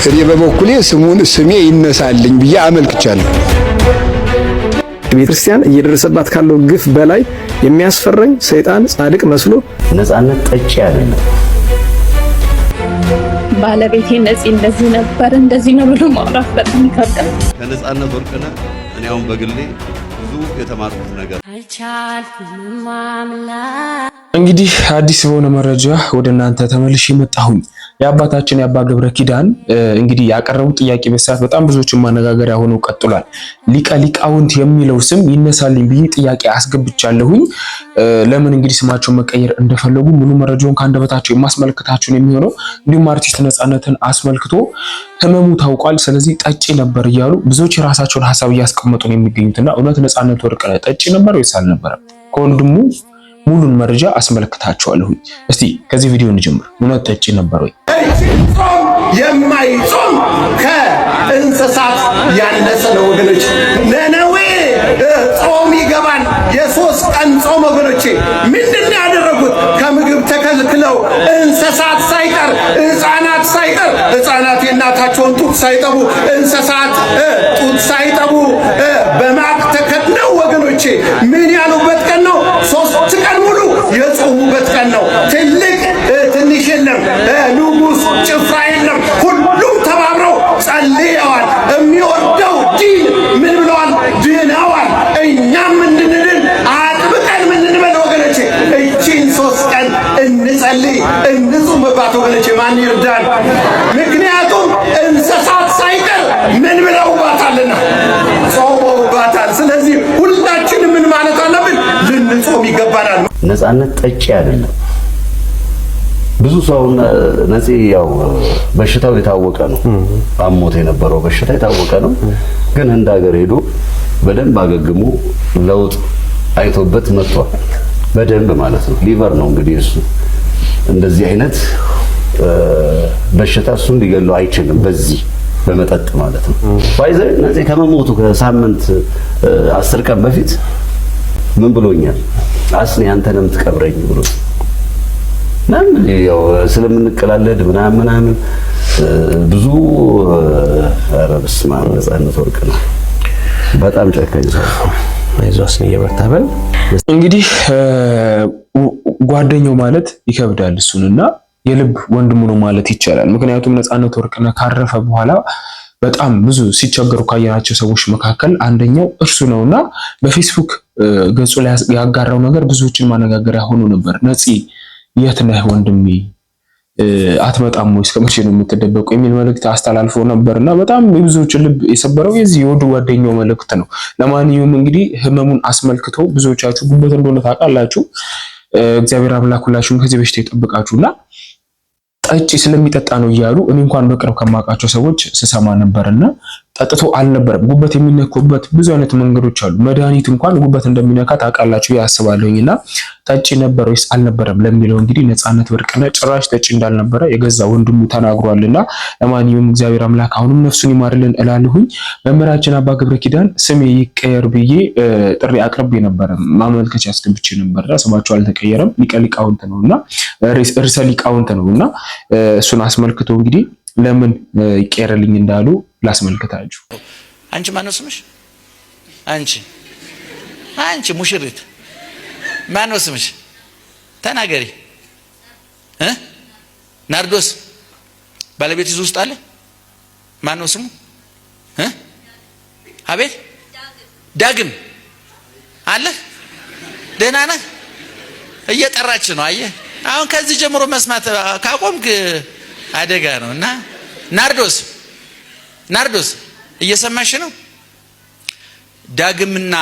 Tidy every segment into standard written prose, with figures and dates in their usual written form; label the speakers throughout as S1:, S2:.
S1: እኔ በበኩሌ ስሜ ይነሳልኝ ብዬ አመልክቻለሁ።
S2: ቤተክርስቲያን እየደረሰባት ካለው ግፍ በላይ የሚያስፈራኝ ሰይጣን ጻድቅ መስሎ
S3: ነፃነት ጠጪ አይደለም።
S4: ባለቤቴ እንደዚህ ነበር እንደዚህ ነው ብሎ ማውራት በጣም ይከብዳል።
S5: ከነፃነት ወርቅነህ እኔ አሁን በግሌ ብዙ የተማርኩት ነገር
S6: እንግዲህ አዲስ በሆነ መረጃ ወደ እናንተ ተመልሼ መጣሁኝ። የአባታችን የአባ ገብረ ኪዳን እንግዲህ ያቀረቡት ጥያቄ በሰዓት በጣም ብዙዎችን ማነጋገሪያ ሆኖ ቀጥሏል። ሊቀ ሊቃውንት የሚለው ስም ይነሳልኝ ብዬ ጥያቄ አስገብቻለሁኝ። ለምን እንግዲህ ስማቸውን መቀየር እንደፈለጉ ሙሉ መረጃውን ከአንደበታቸው የማስመልከታችሁን የሚሆነው እንዲሁም አርቲስት ነፃነትን አስመልክቶ ህመሙ ታውቋል፣ ስለዚህ ጠጪ ነበር እያሉ ብዙዎች የራሳቸውን ሀሳብ እያስቀመጡ ነው የሚገኙትና እውነት ነፃነት ወርቅነህ ጠጪ ነበር ወይስ አልነበረም? ከወንድሙ ሙሉን መረጃ አስመልክታችኋለሁ። እስቲ ከዚህ ቪዲዮ እንጀምር። እውነት ጠጪ ነበር ወይ?
S7: ጾም የማይጾም ከእንስሳት ያነሰ ነው ወገኖች። ነነዌ ጾም ይገባል። የ3 ቀን ጾም ወገኖቼ ምንድን ነው ያደረጉት? ከምግብ ተከልክለው እንስሳት ሳይቀር ሕፃናት ሳይቀር ሕፃናት የእናታቸውን ጡት ሳይጠቡ እንስሳት ጡት ሳይጠቡ በማቅ ተከድነው ወገኖቼ ምን ያሉበት ቀን ነው? 3 ቀን ሙሉ የጾሙበት ቀን ነው። ትልቅ ትንሽ የለም፣ ንጉስ ጭፍራ የለም። ሁሉም ተባብረው ጸልየዋል። የሚወርደው ዲን ምን ብለዋል? ድነዋል። እኛም እንድንድን አጥብቀን ምን እንበል ወገኖቼ? እቺን 3 ቀን እንጸልይ እንጹምባት ወገኖቼ። ማን ይርዳን? ምክንያቱም እንስሳት ሳይቀር ምን ብለውባታልና ጾመውባታል። ስለዚህ ሁላችንም ምን ማለት አለብን? ልንጾም ይገባናል።
S3: ነፃነት ጠጪ አይደለም። ብዙ ሰው ነፂ ያው በሽታው የታወቀ ነው። አሞት የነበረው በሽታ የታወቀ ነው። ግን እንደ ሀገር ሄዶ በደንብ አገግሞ ለውጥ አይቶበት መጥቷል። በደንብ ማለት ነው። ሊቨር ነው እንግዲህ እሱ እንደዚህ አይነት በሽታ እሱን ሊገለው አይችልም በዚህ በመጠጥ ማለት ነው። ባይዘ ነፂ ከመሞቱ ከሳምንት 10 ቀን በፊት ምን ብሎኛል? አስኔ አንተንም ትቀብረኝ ብሎ ምናምን ያው ስለምንቀላለድ ምናምን ብዙ አረብስማ ነፃነት ወርቅነህ በጣም ጨካኝ ሰው አይዞስን እየበርታበል።
S6: እንግዲህ ጓደኛው ማለት ይከብዳል እሱንና የልብ ወንድሙ ነው ማለት ይቻላል። ምክንያቱም ነፃነት ወርቅነህ ካረፈ በኋላ በጣም ብዙ ሲቸገሩ ካየናቸው ሰዎች መካከል አንደኛው እርሱ ነውና በፌስቡክ ገጹ ላይ ያጋራው ነገር ብዙዎችን ማነጋገሪያ ሆኖ ነበር። ነፂ የት ነህ ወንድሜ? አትመጣም ወይስ ከመቼ ነው የምትደበቁ? የሚል መልእክት አስተላልፎ ነበርና በጣም ብዙዎች ልብ የሰበረው የዚህ የወዱ ጓደኛው መልእክት ነው። ለማንኛውም እንግዲህ ህመሙን አስመልክቶ ብዙዎቻችሁ ጉበት እንደሆነ ታውቃላችሁ። እግዚአብሔር አምላክ ሁላችሁም ከዚህ በሽታ ይጠብቃችሁና ጠጪ ስለሚጠጣ ነው እያሉ እኔ እንኳን በቅርብ ከማውቃቸው ሰዎች ስሰማ ነበርና ጠጥቶ አልነበረም። ጉበት የሚነኩበት ብዙ አይነት መንገዶች አሉ። መድኃኒት እንኳን ጉበት እንደሚነካ ታውቃላችሁ ያስባለሁኝና ጠጪ ነበር ወይስ አልነበረም ለሚለው እንግዲህ ነፃነት ወርቅነህ ጭራሽ ጠጪ እንዳልነበረ የገዛ ወንድሙ ተናግሯልና ለማንኛውም እግዚአብሔር አምላክ አሁንም ነፍሱን ይማርልን እላለሁኝ። መምህራችን አባ ገብረ ኪዳን ስሜ ይቀየር ብዬ ጥሪ አቅርቤ ነበር፣ ማመልከቻ አስገብቼ ነበርና ስማቸው አልተቀየረም። ሊቀ ሊቃውንት ነውና ርዕሰ ሊቃውንት ነውና እሱን አስመልክቶ እንግዲህ ለምን ይቀየርልኝ እንዳሉ ላስመልከታችሁ።
S8: አንቺ ማነው ስምሽ? አንቺ ሙሽሪት ማነው ስምሽ? ተናገሪ። ናርዶስ ባለቤትሽ ውስጥ አለ? ማነው ስሙ? አቤት ዳግም አለ? ደህና ነህ? እየጠራች ነው። አየህ አሁን ከዚህ ጀምሮ መስማት ካቆምክ አደጋ ነው። እና ናርዶስ እየሰማሽ ነው? ዳግምና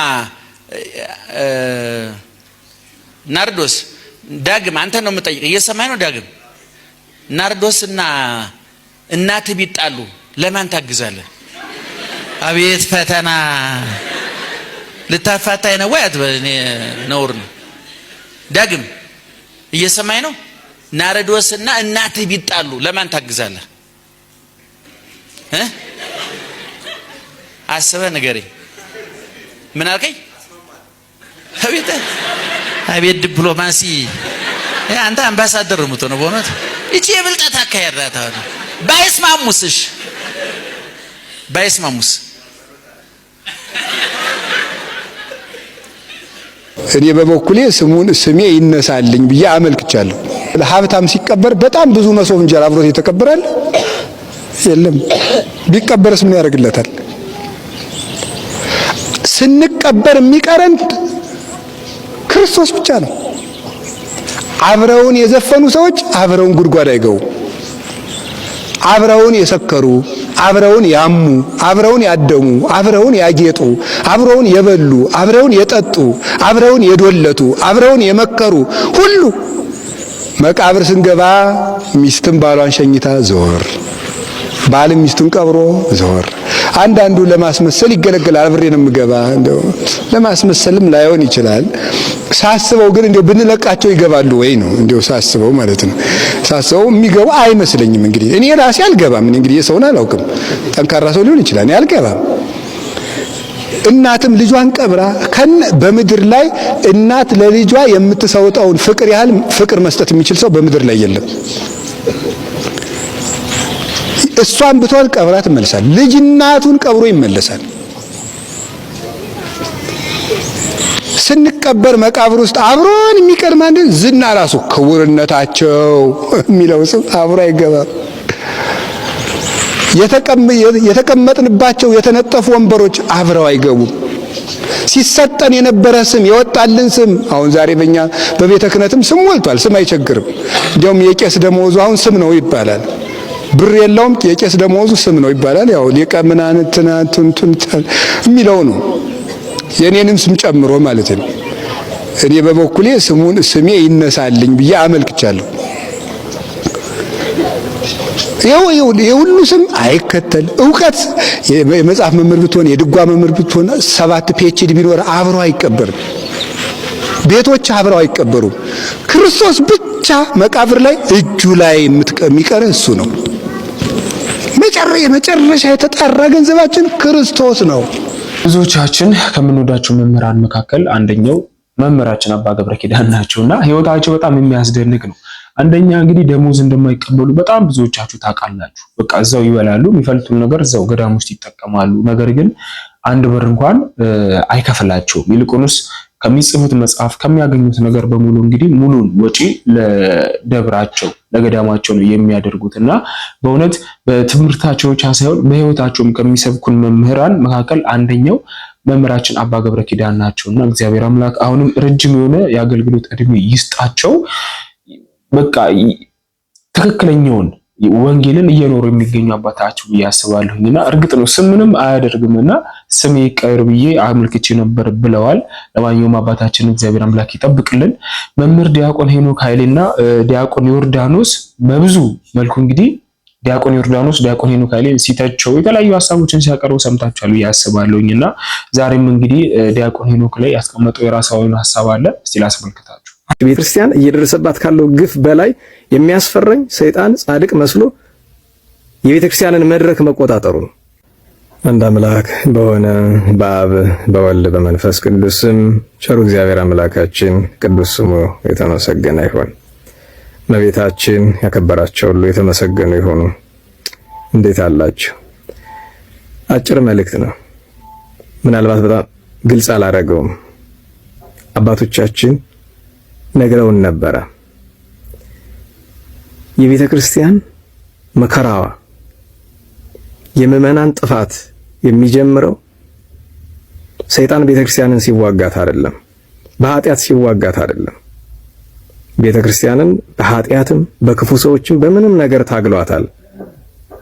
S8: ናርዶስ ዳግም አንተ ነው የምጠይቅ። እየሰማኝ ነው? ዳግም ናርዶስና እናትህ ቢጣሉ ለማን ታግዛለህ? አቤት ፈተና! ልታፋታኝ ነው ወይ አትበል። እኔ ነውር ነው። ዳግም እየሰማኝ ነው? ናርዶስና እናትህ ቢጣሉ ለማን ታግዛለህ? አስበህ ንገረኝ። ምን አልከኝ? አቤት ዲፕሎማሲ! አንተ አምባሳደር ነው የምትሆነው በእውነት። እቺ የብልጠት አካሄድ ናት። ባይስማሙስሽ ባይስማሙስ?
S1: እኔ በበኩሌ ስሜ ይነሳልኝ ብዬ አመልክቻለሁ። ሀብታም ሲቀበር በጣም ብዙ መሶብ እንጀራ አብሮት የተቀበራል የለም። ቢቀበርስ ምን ያደርግለታል? ስንቀበር የሚቀረን ክርስቶስ ብቻ ነው። አብረውን የዘፈኑ ሰዎች አብረውን ጉድጓድ አይገቡ። አብረውን የሰከሩ፣ አብረውን ያሙ፣ አብረውን ያደሙ፣ አብረውን ያጌጡ፣ አብረውን የበሉ፣ አብረውን የጠጡ፣ አብረውን የዶለቱ፣ አብረውን የመከሩ ሁሉ መቃብር ስንገባ ሚስትም ባሏን ሸኝታ ዘወር፣ ባልም ሚስቱን ቀብሮ ዘወር። አንዳንዱ ለማስመሰል ይገለገላል። አብሬ ነው የምገባ፣ እንደው ለማስመሰልም ላይሆን ይችላል። ሳስበው ግን እንደው ብንለቃቸው ይገባሉ ወይ ነው እንደው ሳስበው ማለት ነው። ሳስበው የሚገቡ አይመስለኝም። እንግዲህ እኔ ራሴ አልገባም። እንግዲህ የሰውን አላውቅም። ጠንካራ ሰው ሊሆን ይችላል። እኔ አልገባም። እናትም ልጇን ቀብራ በምድር ላይ እናት ለልጇ የምትሰውጠውን ፍቅር ያህል ፍቅር መስጠት የሚችል ሰው በምድር ላይ የለም። እሷን ብትወል ቀብራ ትመለሳል። ልጅ እናቱን ቀብሮ ይመለሳል። ስንቀበር መቃብር ውስጥ አብሮን የሚቀድም አንድ ዝና ራሱ ክቡርነታቸው የሚለው ስም አብሮ አይገባም። የተቀመጥንባቸው የተነጠፉ ወንበሮች አብረው አይገቡም። ሲሰጠን የነበረ ስም የወጣልን ስም አሁን ዛሬ በእኛ በቤተ ክህነትም ስም ሞልቷል። ስም አይቸግርም። እንዲያውም የቄስ ደመወዙ አሁን ስም ነው ይባላል። ብር የለውም የቄስ ደመወዙ ስም ነው ይባላል። ያው ሊቀ ምናምን ትናንቱን የሚለው ነው። የኔንም ስም ጨምሮ ማለት ነው። እኔ በበኩሌ ስሜ ይነሳልኝ ብዬ አመልክቻለሁ። የሁሉ ስም አይከተል ዕውቀት የመጽሐፍ መምህር ብትሆን የድጓ መምህር ብትሆን 7 ፒኤችዲ ቢኖር አብሮ አይቀበርም። ቤቶች አብረው አይቀበሩም። ክርስቶስ ብቻ መቃብር ላይ እጁ ላይ የሚቀር እሱ ነው። የመጨረሻ የተጣራ ገንዘባችን ክርስቶስ ነው።
S6: ብዙዎቻችን ከምንወዳቸው መምህራን መካከል አንደኛው መምህራችን አባ ገብረ ኪዳን ናቸውና ህይወታቸው በጣም የሚያስደንቅ ነው። አንደኛ እንግዲህ ደሞዝ እንደማይቀበሉ በጣም ብዙዎቻችሁ ታውቃላችሁ። በቃ እዛው ይበላሉ፣ የሚፈልጡን ነገር እዛው ገዳም ውስጥ ይጠቀማሉ። ነገር ግን አንድ ብር እንኳን አይከፍላቸውም። ይልቁንስ ከሚጽፉት መጽሐፍ ከሚያገኙት ነገር በሙሉ እንግዲህ ሙሉን ወጪ ለደብራቸው ለገዳማቸው ነው የሚያደርጉትና በእውነት በትምህርታቸው ብቻ ሳይሆን በህይወታቸውም ከሚሰብኩን መምህራን መካከል አንደኛው መምህራችን አባ ገብረ ኪዳን ናቸውና እግዚአብሔር አምላክ አሁንም ረጅም የሆነ የአገልግሎት እድሜ ይስጣቸው። በቃ ትክክለኛውን ወንጌልን እየኖሩ የሚገኙ አባታቸው ብዬ አስባለሁኝና እርግጥ ነው ስምንም አያደርግምና ስሜ ይቀር ብዬ አመልክቼ ነበር ብለዋል። ለማንኛውም አባታችን እግዚአብሔር አምላክ ይጠብቅልን። መምህር ዲያቆን ሄኖክ ኃይሌና ዲያቆን ዮርዳኖስ በብዙ መልኩ እንግዲህ ዲያቆን ዮርዳኖስ ዲያቆን ሄኖክ ኃይሌ ሲተቸው የተለያዩ ሐሳቦችን ሲያቀርቡ ሰምታችኋል ብዬ አስባለሁኝና ዛሬም እንግዲህ ዲያቆን ሄኖክ ላይ ያስቀመጠው የራሳዊውን ሐሳብ አለ። እስቲ ላስመልክታችሁ።
S2: ቤተክርስቲያን እየደረሰባት ካለው ግፍ በላይ የሚያስፈራኝ ሰይጣን ጻድቅ መስሎ የቤተክርስቲያንን መድረክ መቆጣጠሩ ነው። አንድ አምላክ በሆነ በአብ በወልድ በመንፈስ ቅዱስ ስም ቸሩ እግዚአብሔር አምላካችን ቅዱስ ስሙ የተመሰገነ ይሁን። እመቤታችን ያከበራቸው ሁሉ የተመሰገኑ ይሁኑ። እንዴት አላችሁ? አጭር መልእክት ነው። ምናልባት በጣም ግልጽ አላደረገውም። አባቶቻችን ነግረውን ነበረ። የቤተ ክርስቲያን መከራዋ የምዕመናን ጥፋት የሚጀምረው ሰይጣን ቤተ ክርስቲያንን ሲዋጋት አይደለም፣ በኃጢአት ሲዋጋት አይደለም። ቤተ ክርስቲያንን በኃጢአትም በክፉ ሰዎችም በምንም ነገር ታግሏታል፣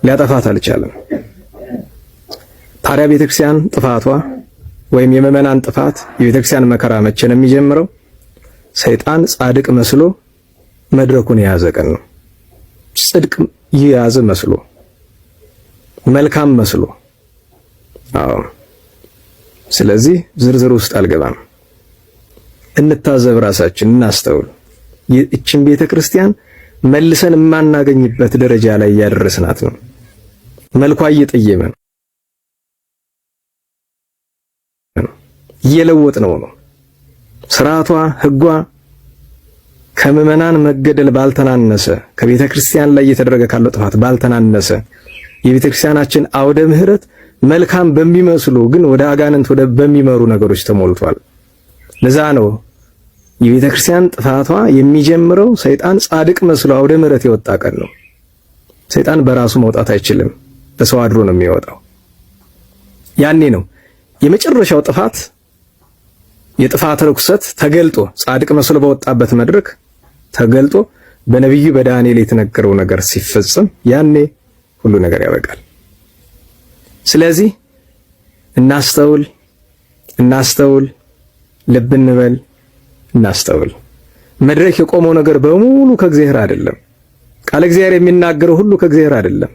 S2: ሊያጠፋት አልቻለም። ታዲያ ቤተ ክርስቲያን ጥፋቷ ወይም የምዕመናን ጥፋት የቤተ ክርስቲያን መከራ መቼ ነው የሚጀምረው? ሰይጣን ጻድቅ መስሎ መድረኩን የያዘ ቀን ነው። ጽድቅ የያዘ መስሎ መልካም መስሎ። አዎ፣ ስለዚህ ዝርዝር ውስጥ አልገባም። እንታዘብ፣ ራሳችን እናስተውል። ይህችን ቤተክርስቲያን መልሰን የማናገኝበት ደረጃ ላይ እያደረስናት ነው። መልኳ እየጠየመ ነው፣ እየለወጥ ነው። ስርዓቷ ህጓ ከምዕመናን መገደል ባልተናነሰ ከቤተ ክርስቲያን ላይ እየተደረገ ካለው ጥፋት ባልተናነሰ የቤተ ክርስቲያናችን አውደ ምህረት መልካም በሚመስሉ ግን ወደ አጋንንት ወደ በሚመሩ ነገሮች ተሞልቷል። ለዛ ነው የቤተ ክርስቲያን ጥፋቷ የሚጀምረው ሰይጣን ጻድቅ መስሎ አውደ ምሕረት የወጣ ቀን ነው። ሰይጣን በራሱ መውጣት አይችልም፣ በሰው አድሮ ነው የሚወጣው። ያኔ ነው የመጨረሻው ጥፋት የጥፋት ርኩሰት ተገልጦ ጻድቅ መስሎ በወጣበት መድረክ ተገልጦ በነብዩ በዳንኤል የተነገረው ነገር ሲፈጸም ያኔ ሁሉ ነገር ያበቃል። ስለዚህ እናስተውል፣ ልብ እንበል፣ እናስተውል። መድረክ የቆመው ነገር በሙሉ ከእግዚአብሔር አይደለም። ቃል እግዚአብሔር የሚናገረው ሁሉ ከእግዚአብሔር አይደለም።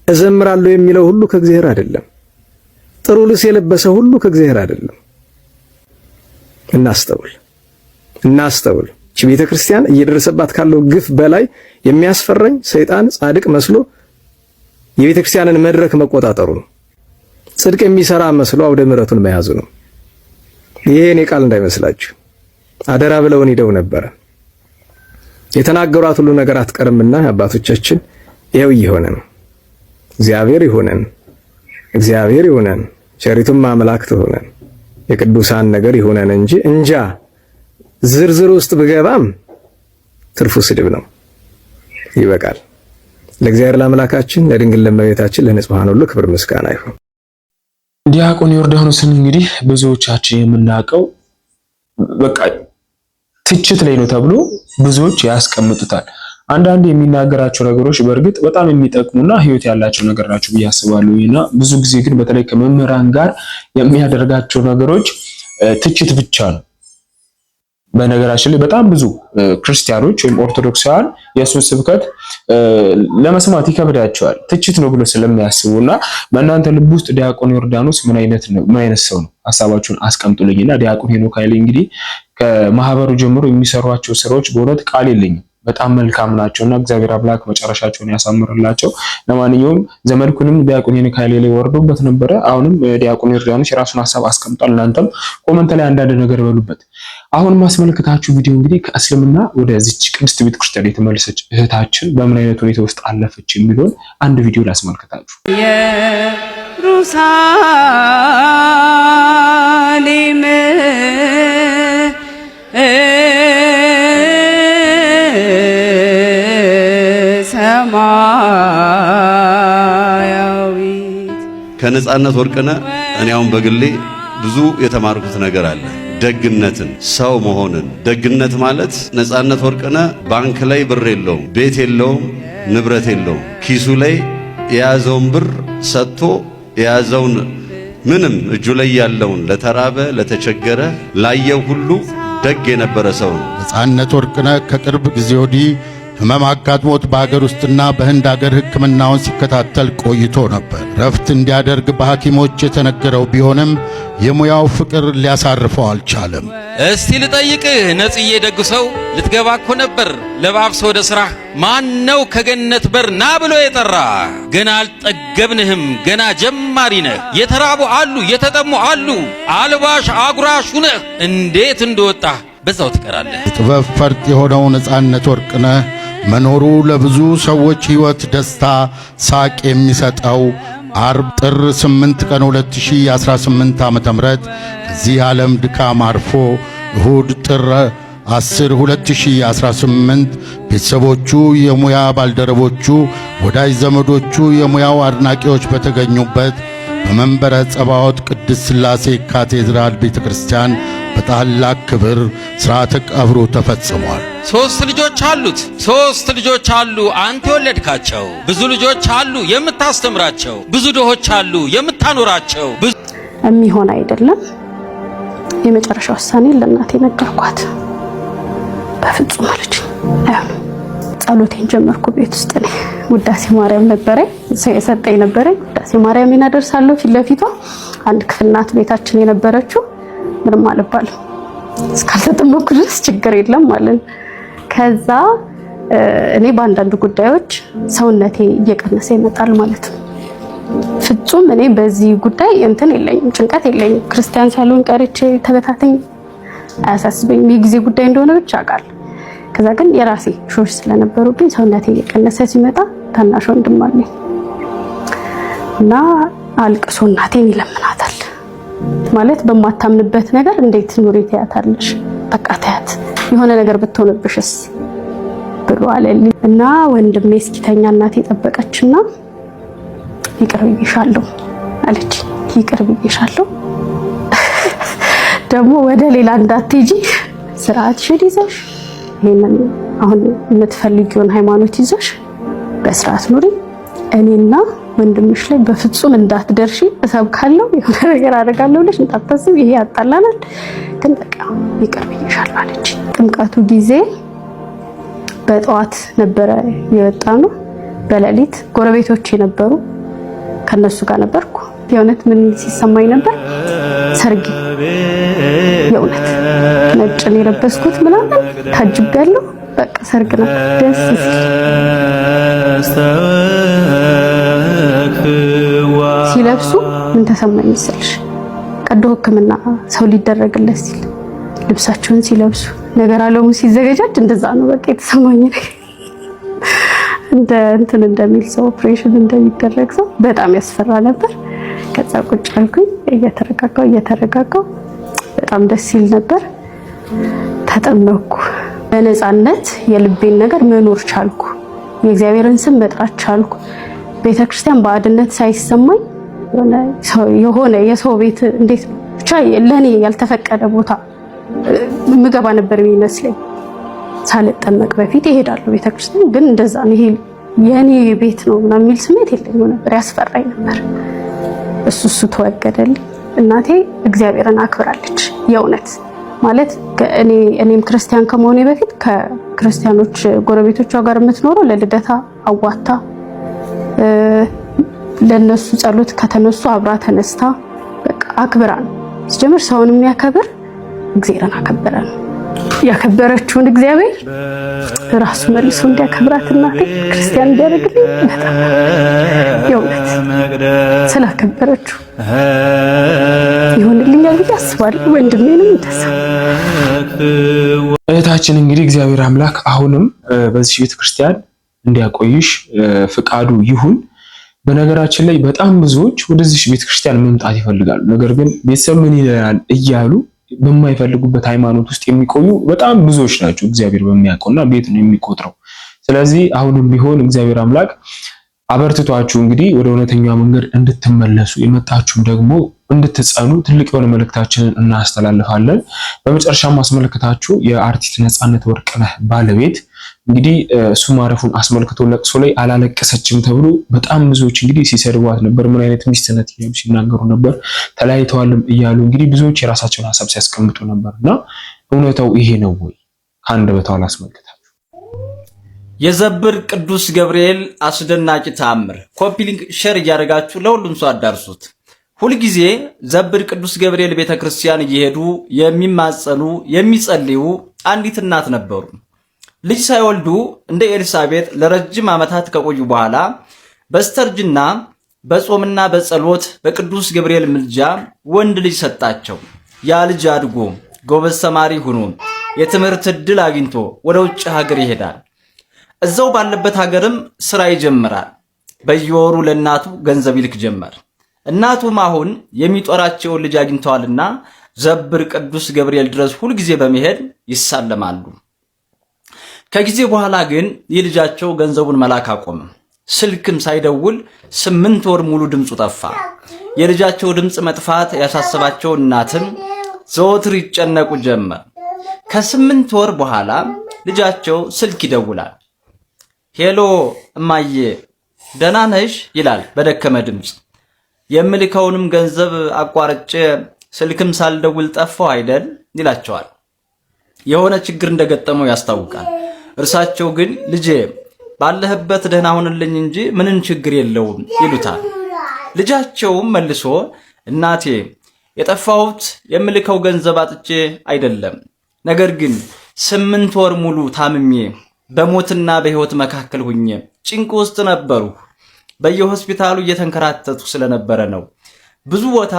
S2: እዘምራለሁ የሚለው ሁሉ ከእግዚአብሔር አይደለም። ጥሩ ልብስ የለበሰ ሁሉ ከእግዚአብሔር አይደለም። እናስተውል። እቺ ቤተ ክርስቲያን እየደረሰባት ካለው ግፍ በላይ የሚያስፈራኝ ሰይጣን ጻድቅ መስሎ የቤተ ክርስቲያንን መድረክ መቆጣጠሩ ነው። ጽድቅ የሚሰራ መስሎ አውደ ምሕረቱን መያዙ ነው። ይሄ እኔ ቃል እንዳይመስላችሁ አደራ ብለውን ሄደው ነበረ። የተናገሯት ሁሉ ነገር አትቀርምና አባቶቻችን ይሄው እየሆነ ነው። እግዚአብሔር ይሁነን፣ ቸሪቱም አምላክ ትሁነን፣ የቅዱሳን ነገር ይሁነን እንጂ ዝርዝር ውስጥ ብገባም ትርፉ ስድብ ነው። ይበቃል። ለእግዚአብሔር ለአምላካችን ለድንግል ለእመቤታችን ለንጹሐን ሁሉ ክብር ምስጋና ይሁን።
S6: ዲያቆን ዮርዳኖስን እንግዲህ ብዙዎቻችን የምናውቀው በቃ ትችት ላይ ነው ተብሎ ብዙዎች ያስቀምጡታል። አንዳንድ የሚናገራቸው ነገሮች በእርግጥ በጣም የሚጠቅሙና ሕይወት ያላቸው ነገር ናቸው ብዬ አስባለሁና ብዙ ጊዜ ግን በተለይ ከመምህራን ጋር የሚያደርጋቸው ነገሮች ትችት ብቻ ነው። በነገራችን ላይ በጣም ብዙ ክርስቲያኖች ወይም ኦርቶዶክሳውያን የእሱን ስብከት ለመስማት ይከብዳቸዋል፣ ትችት ነው ብሎ ስለሚያስቡና በእናንተ ልብ ውስጥ ዲያቆን ዮርዳኖስ ምን አይነት ሰው ነው? ሐሳባችሁን አስቀምጡልኝና ዲያቆን ሄኖክ ኃይሌ እንግዲህ ከማህበሩ ጀምሮ የሚሰሯቸው ስራዎች በእውነት ቃል የለኝም፣ በጣም መልካም ናቸውና እግዚአብሔር አምላክ መጨረሻቸውን ያሳምርላቸው። ለማንኛውም ዘመድኩንም ዲያቆን ሄኖክ ኃይሌ ላይ ወርዶበት ነበረ። አሁንም ዲያቆን ዮርዳኖስ የራሱን ሐሳብ አስቀምጧል። እናንተም ኮመንት ላይ አንዳንድ ነገር በሉበት። አሁን ማስመልከታችሁ ቪዲዮ እንግዲህ ከእስልምና ወደዚች ቅድስት ቤተክርስቲያን የተመለሰች እህታችን በምን አይነት ሁኔታ ውስጥ አለፈች የሚለውን አንድ ቪዲዮ ላስመልከታችሁ። ኢየሩሳሌም ሰማያዊት
S5: ከነጻነት ወርቅነህ እኔ አሁን በግሌ ብዙ የተማርኩት ነገር አለ። ደግነትን፣ ሰው መሆንን። ደግነት ማለት ነጻነት ወርቅነህ ባንክ ላይ ብር የለውም፣ ቤት የለውም፣ ንብረት የለውም። ኪሱ ላይ የያዘውን ብር ሰጥቶ የያዘውን ምንም እጁ ላይ ያለውን ለተራበ፣ ለተቸገረ፣ ላየው ሁሉ ደግ የነበረ ሰው ነው።
S9: ነጻነት ወርቅነህ ከቅርብ ጊዜ ወዲህ ሕመም አጋጥሞት በሀገር ውስጥና በህንድ ሀገር ሕክምናውን ሲከታተል ቆይቶ ነበር። ረፍት እንዲያደርግ በሐኪሞች የተነገረው ቢሆንም የሙያው ፍቅር ሊያሳርፈው አልቻለም።
S8: እስቲ ልጠይቅህ ነጽዬ፣ ደግ ሰው ልትገባ እኮ ነበር ለባብሰ ወደ ሥራ። ማን ነው ከገነት በር ና ብሎ የጠራ? ገና አልጠገብንህም፣ ገና ጀማሪ ነህ። የተራቡ አሉ፣ የተጠሙ አሉ፣ አልባሽ አጉራሽ ሁነህ እንዴት እንደወጣህ በዛው ትቀራለህ።
S9: የጥበብ ፈርጥ የሆነው ነጻነት ወርቅነህ መኖሩ ለብዙ ሰዎች ሕይወት ደስታ፣ ሳቅ የሚሰጠው አርብ ጥር 8 ቀን 2018 ዓ.ም ከዚህ ዓለም ድካም አርፎ እሁድ ጥር 10 2018 ቤተሰቦቹ፣ የሙያ ባልደረቦቹ፣ ወዳጅ ዘመዶቹ፣ የሙያው አድናቂዎች በተገኙበት በመንበረ ጸባዖት ቅድስት ሥላሴ ካቴድራል ቤተ ክርስቲያን በታላቅ ክብር ሥርዓተ ቀብሩ ተፈጽሟል።
S8: ሶስት ልጆች አሉ አንተ የወለድካቸው። ብዙ ልጆች አሉ የምታስተምራቸው። ብዙ ድሆች አሉ የምታኖራቸው።
S10: የሚሆን አይደለም። የመጨረሻ ውሳኔ ለእናቴ ነገርኳት። በፍጹም አለች። አይሆንም። ጸሎቴን ጀመርኩ። ቤት ውስጥ ነኝ። ውዳሴ ማርያም ነበረኝ፣ ሰው የሰጠኝ ነበረኝ። ውዳሴ ማርያም እናደርሳለሁ። ፊት ለፊቷ አንድ ክፍል ናት ቤታችን የነበረችው። ምንም አልባልም እስካልተጠመኩ ድረስ ችግር የለም ማለት ነው። ከዛ እኔ በአንዳንድ ጉዳዮች ሰውነቴ እየቀነሰ ይመጣል ማለት ነው። ፍጹም እኔ በዚህ ጉዳይ እንትን የለኝም፣ ጭንቀት የለኝም። ክርስቲያን ሳልሆን ቀርቼ ተበታተኝ አያሳስበኝም። የጊዜ ጉዳይ እንደሆነ ብቻ አውቃለሁ። ከዛ ግን የራሴ ሾሽ ስለነበሩብኝ ሰውነቴ እየቀነሰ ሲመጣ ታናሽ ወንድም አለኝ እና አልቅሶ እናቴን ይለምናታል። ማለት በማታምንበት ነገር እንዴት ኑሪ ትያታለሽ? በቃ ተያት፣ የሆነ ነገር ብትሆንብሽስ ብሎ አለልኝ እና ወንድሜ እስኪተኛ እናቴ ጠበቀችና ይቅር ብዬሻለሁ አለች። ይቅር ብዬሻለሁ ደግሞ ወደ ሌላ እንዳትሄጂ ስርዓትሽን ይዘሽ ይሄንን አሁን የምትፈልጊውን ሃይማኖት ይዘሽ በስርዓት ኑሪ፣ እኔና ወንድምሽ ላይ በፍጹም እንዳትደርሺ እሰብካለሁ፣ የሆነ ነገር አደርጋለሁ ብለሽ እንዳታስቢ፣ ይሄ ያጣላናል፣ ግን በቃ ይቅር ብዬሻለሁ አለች። ጥምቀቱ ጊዜ በጠዋት ነበረ የወጣነው። በሌሊት ጎረቤቶቼ ነበሩ፣ ከነሱ ጋር ነበርኩ። የእውነት ምን ሲሰማኝ ነበር? ሰርግ የእውነት ነጭ ነው የለበስኩት ምናምን ታጅቤያለሁ። በቃ ሰርግ ነው ደስ ሲለብሱ ምን ተሰማኝ መሰልሽ? ቀዶ ሕክምና ሰው ሊደረግለት ሲል ልብሳቸውን ሲለብሱ ነገር አለሙ ሲዘገጃጅ እንደዛ ነው በቃ የተሰማኝ። እንደ እንትን እንደሚል ሰው ኦፕሬሽን እንደሚደረግ ሰው በጣም ያስፈራ ነበር። ከዛ ቁጭ አልኩኝ እየተረጋጋው በጣም ደስ ይል ነበር። ተጠመቅኩ። በነፃነት የልቤን ነገር መኖር ቻልኩ። የእግዚአብሔርን ስም መጥራት ቻልኩ። ቤተክርስቲያን ባዕድነት ሳይሰማኝ የሆነ የሰው ቤት እንዴት ብቻ ለኔ ያልተፈቀደ ቦታ ምገባ ነበር የሚመስለኝ። ሳልጠመቅ በፊት ይሄዳሉ ቤተክርስቲያን፣ ግን እንደዛ ነው ይሄ የኔ ቤት ነው ምናምን የሚል ስሜት የለኝም ነበር። ያስፈራኝ ነበር። እሱ ተወገደልኝ። እናቴ እግዚአብሔርን አክብራለች። የእውነት ማለት እኔም ክርስቲያን ከመሆኔ በፊት ከክርስቲያኖች ጎረቤቶቿ ጋር የምትኖረው ለልደታ አዋታ ለነሱ ጸሎት ከተነሱ አብራ ተነስታ በቃ አክብራ ነው። ሲጀምር ሰውን የሚያከብር እግዚአብሔርን አከበረ ነው። ያከበረችውን እግዚአብሔር ራሱ መልሶ እንዲያከብራት እናቴ ክርስቲያን እንዲያደርግልኝ የእውነት ስላከበረችው ይሁንልኛል ብዬ አስባለሁ። ወንድሜንም እንደዛ።
S6: እህታችን እንግዲህ እግዚአብሔር አምላክ አሁንም በዚህ ቤተክርስቲያን እንዲያቆይሽ ፍቃዱ ይሁን። በነገራችን ላይ በጣም ብዙዎች ወደዚህ ቤተክርስቲያን መምጣት ይፈልጋሉ። ነገር ግን ቤተሰብ ምን ይላል እያሉ በማይፈልጉበት ሃይማኖት ውስጥ የሚቆዩ በጣም ብዙዎች ናቸው። እግዚአብሔር በሚያውቀውና ቤት ነው የሚቆጥረው። ስለዚህ አሁንም ቢሆን እግዚአብሔር አምላክ አበርትቷችሁ እንግዲህ ወደ እውነተኛው መንገድ እንድትመለሱ የመጣችሁም ደግሞ እንድትጸኑ ትልቅ የሆነ መልእክታችንን እናስተላልፋለን። በመጨረሻም አስመልክታችሁ የአርቲስት ነፃነት ወርቅነህ ባለቤት እንግዲህ እሱ ማረፉን አስመልክቶ ለቅሶ ላይ አላለቀሰችም ተብሎ በጣም ብዙዎች እንግዲህ ሲሰድቧት ነበር። ምን አይነት ሚስትነት እያሉ ሲናገሩ ነበር። ተለያይተዋልም እያሉ እንግዲህ ብዙዎች የራሳቸውን ሐሳብ ሲያስቀምጡ ነበርና እውነታው ይሄ ነው ወይ? ከአንደበቷ አላስመልክታችሁ
S11: የዘብር ቅዱስ ገብርኤል አስደናቂ ተአምር ኮፒ ሊንክ ሼር እያደረጋችሁ ለሁሉም ሰው አዳርሱት። ሁልጊዜ ዘብር ቅዱስ ገብርኤል ቤተክርስቲያን እየሄዱ የሚማጸኑ የሚጸልዩ አንዲት እናት ነበሩ። ልጅ ሳይወልዱ እንደ ኤልሳቤጥ ለረጅም ዓመታት ከቆዩ በኋላ በስተርጅና በጾምና በጸሎት በቅዱስ ገብርኤል ምልጃ ወንድ ልጅ ሰጣቸው። ያ ልጅ አድጎ ጎበዝ ተማሪ ሆኖ የትምህርት ዕድል አግኝቶ ወደ ውጭ ሀገር ይሄዳል። እዛው ባለበት ሀገርም ስራ ይጀምራል። በየወሩ ለእናቱ ገንዘብ ይልክ ጀመር። እናቱም አሁን የሚጦራቸውን ልጅ አግኝተዋልና ዘብር ቅዱስ ገብርኤል ድረስ ሁልጊዜ በመሄድ ይሳለማሉ። ከጊዜ በኋላ ግን የልጃቸው ገንዘቡን መላክ አቆመ። ስልክም ሳይደውል 8 ወር ሙሉ ድምፁ ጠፋ። የልጃቸው ድምፅ መጥፋት ያሳሰባቸው እናትም ዘወትር ይጨነቁ ጀመር። ከ8 ወር በኋላ ልጃቸው ስልክ ይደውላል። ሄሎ እማዬ ደህና ነሽ ይላል በደከመ ድምፅ። የምልከውንም ገንዘብ አቋርጬ ስልክም ሳልደውል ጠፋው አይደል ይላቸዋል። የሆነ ችግር እንደገጠመው ያስታውቃል። እርሳቸው ግን ልጄ ባለህበት ደህና ሁንልኝ እንጂ ምንም ችግር የለውም ይሉታል። ልጃቸውም መልሶ እናቴ የጠፋሁት የምልከው ገንዘብ አጥቼ አይደለም፣ ነገር ግን 8 ወር ሙሉ ታምሜ በሞትና በሕይወት መካከል ሁኜ ጭንቅ ውስጥ ነበሩ። በየሆስፒታሉ እየተንከራተቱ ስለነበረ ነው። ብዙ ቦታ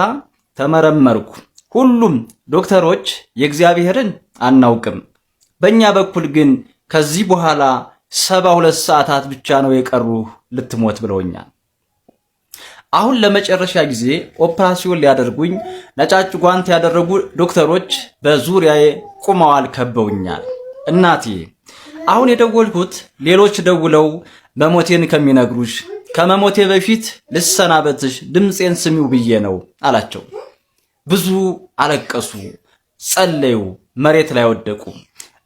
S11: ተመረመርኩ። ሁሉም ዶክተሮች የእግዚአብሔርን አናውቅም፣ በእኛ በኩል ግን ከዚህ በኋላ 72 ሰዓታት ብቻ ነው የቀሩ ልትሞት ብለውኛል። አሁን ለመጨረሻ ጊዜ ኦፕራሲዮን ሊያደርጉኝ ነጫጭ ጓንት ያደረጉ ዶክተሮች በዙሪያዬ ቁመዋል፣ ከበውኛል። እናቴ አሁን የደወልኩት ሌሎች ደውለው መሞቴን ከሚነግሩሽ ከመሞቴ በፊት ልሰናበትሽ ድምፄን ስሚው ብዬ ነው አላቸው። ብዙ አለቀሱ፣ ጸለዩ፣ መሬት ላይ ወደቁ።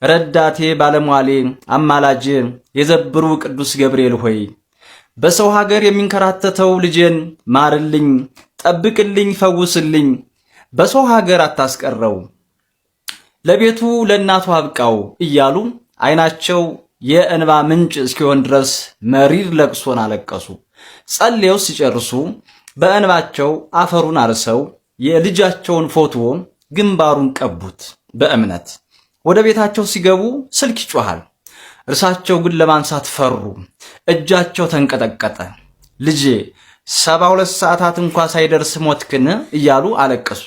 S11: ረዳቴ ባለሟሌ አማላጄ የዘብሩ ቅዱስ ገብርኤል ሆይ በሰው ሀገር የሚንከራተተው ልጄን ማርልኝ፣ ጠብቅልኝ፣ ፈውስልኝ፣ በሰው ሀገር አታስቀረው፣ ለቤቱ ለእናቱ አብቃው እያሉ አይናቸው የእንባ ምንጭ እስኪሆን ድረስ መሪር ለቅሶን አለቀሱ። ጸልየው ሲጨርሱ በእንባቸው አፈሩን አርሰው የልጃቸውን ፎቶ ግንባሩን ቀቡት በእምነት። ወደ ቤታቸው ሲገቡ ስልክ ይጮሃል። እርሳቸው ግን ለማንሳት ፈሩ። እጃቸው ተንቀጠቀጠ። ልጄ 72 ሰዓታት እንኳ ሳይደርስ ሞትክን እያሉ አለቀሱ።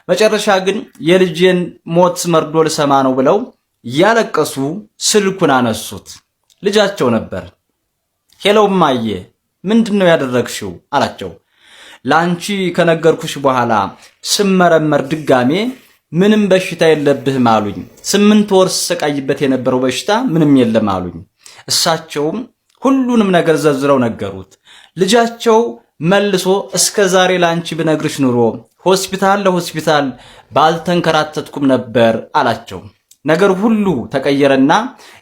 S11: መጨረሻ ግን የልጄን ሞት መርዶ ልሰማ ነው ብለው ያለቀሱ ስልኩን አነሱት። ልጃቸው ነበር። ሄሎ እማዬ ምንድነው ያደረግሽው አላቸው። ላንቺ ከነገርኩሽ በኋላ ስመረመር ድጋሜ ምንም በሽታ የለብህም አሉኝ። 8 ወር ሰቃይበት የነበረው በሽታ ምንም የለም አሉኝ። እሳቸውም ሁሉንም ነገር ዘርዝረው ነገሩት። ልጃቸው መልሶ እስከ ዛሬ ላንቺ ብነግርሽ ኑሮ ሆስፒታል ለሆስፒታል ባልተንከራተትኩም ነበር አላቸው። ነገር ሁሉ ተቀየረና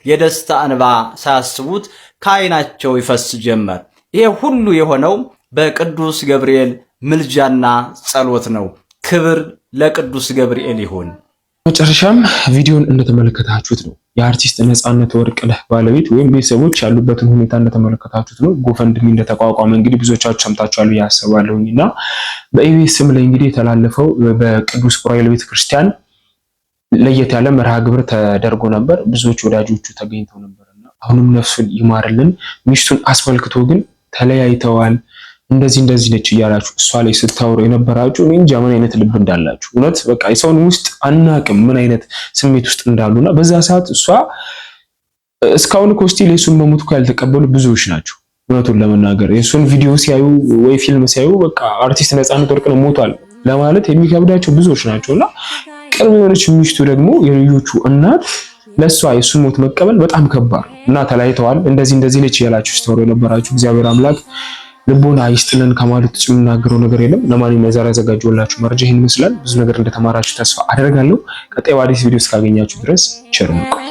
S11: የደስታ እንባ ሳያስቡት ከዓይናቸው ይፈስ ጀመር። ይሄ ሁሉ የሆነው በቅዱስ ገብርኤል ምልጃና ጸሎት ነው። ክብር ለቅዱስ ገብርኤል ይሁን።
S6: መጨረሻም ቪዲዮን እንደተመለከታችሁት ነው የአርቲስት ነፃነት ወርቅነህ ባለቤት ወይም ቤተሰቦች ያሉበትን ሁኔታ እንደተመለከታችሁት ነው። ጎፈንድሚ እንደተቋቋመ እንግዲህ ብዙዎቻችሁ ሰምታችኋል ያስባለሁኝና በኢቢኤስም ላይ እንግዲህ የተላለፈው በቅዱስ ዑራኤል ቤተክርስቲያን ለየት ያለ መርሃ ግብር ተደርጎ ነበር። ብዙዎች ወዳጆቹ ተገኝተው ነበርና አሁንም ነፍሱን ይማርልን። ሚስቱን አስመልክቶ ግን ተለያይተዋል እንደዚህ ነች እያላችሁ እሷ ላይ ስታወሩ የነበራችሁ እኔ እንጃ ምን አይነት ልብ እንዳላችሁ። እውነት በቃ የሰውን ውስጥ አናቅም ምን አይነት ስሜት ውስጥ እንዳሉና በዛ ሰዓት እሷ እስካሁን ኮስቲል የሱን መሞት ያልተቀበሉ ብዙዎች ናቸው። እውነቱን ለመናገር የሱን ቪዲዮ ሲያዩ ወይ ፊልም ሲያዩ በቃ አርቲስት ነፃነት ወርቅነህ ሞቷል ለማለት የሚከብዳቸው ብዙዎች ናቸውና ቅርብ የሆነች ሚስቱ ደግሞ የልጆቹ እናት ለሷ የሱን ሞት መቀበል በጣም ከባድ እና ተለያይተዋል እንደዚህ ነች እያላችሁ ስታወሩ የነበራችሁ እግዚአብሔር አምላክ ልቦና ይስጥልን ከማለት ውጭ የምናገረው ነገር የለም። ለማንኛውም የዛሬ ያዘጋጀሁላችሁ መረጃ ይሄን ይመስላል። ብዙ ነገር እንደተማራችሁ ተስፋ አደርጋለሁ። ቀጣይ በአዲስ ቪዲዮ እስካገኛችሁ ድረስ ቸር እንቆይ።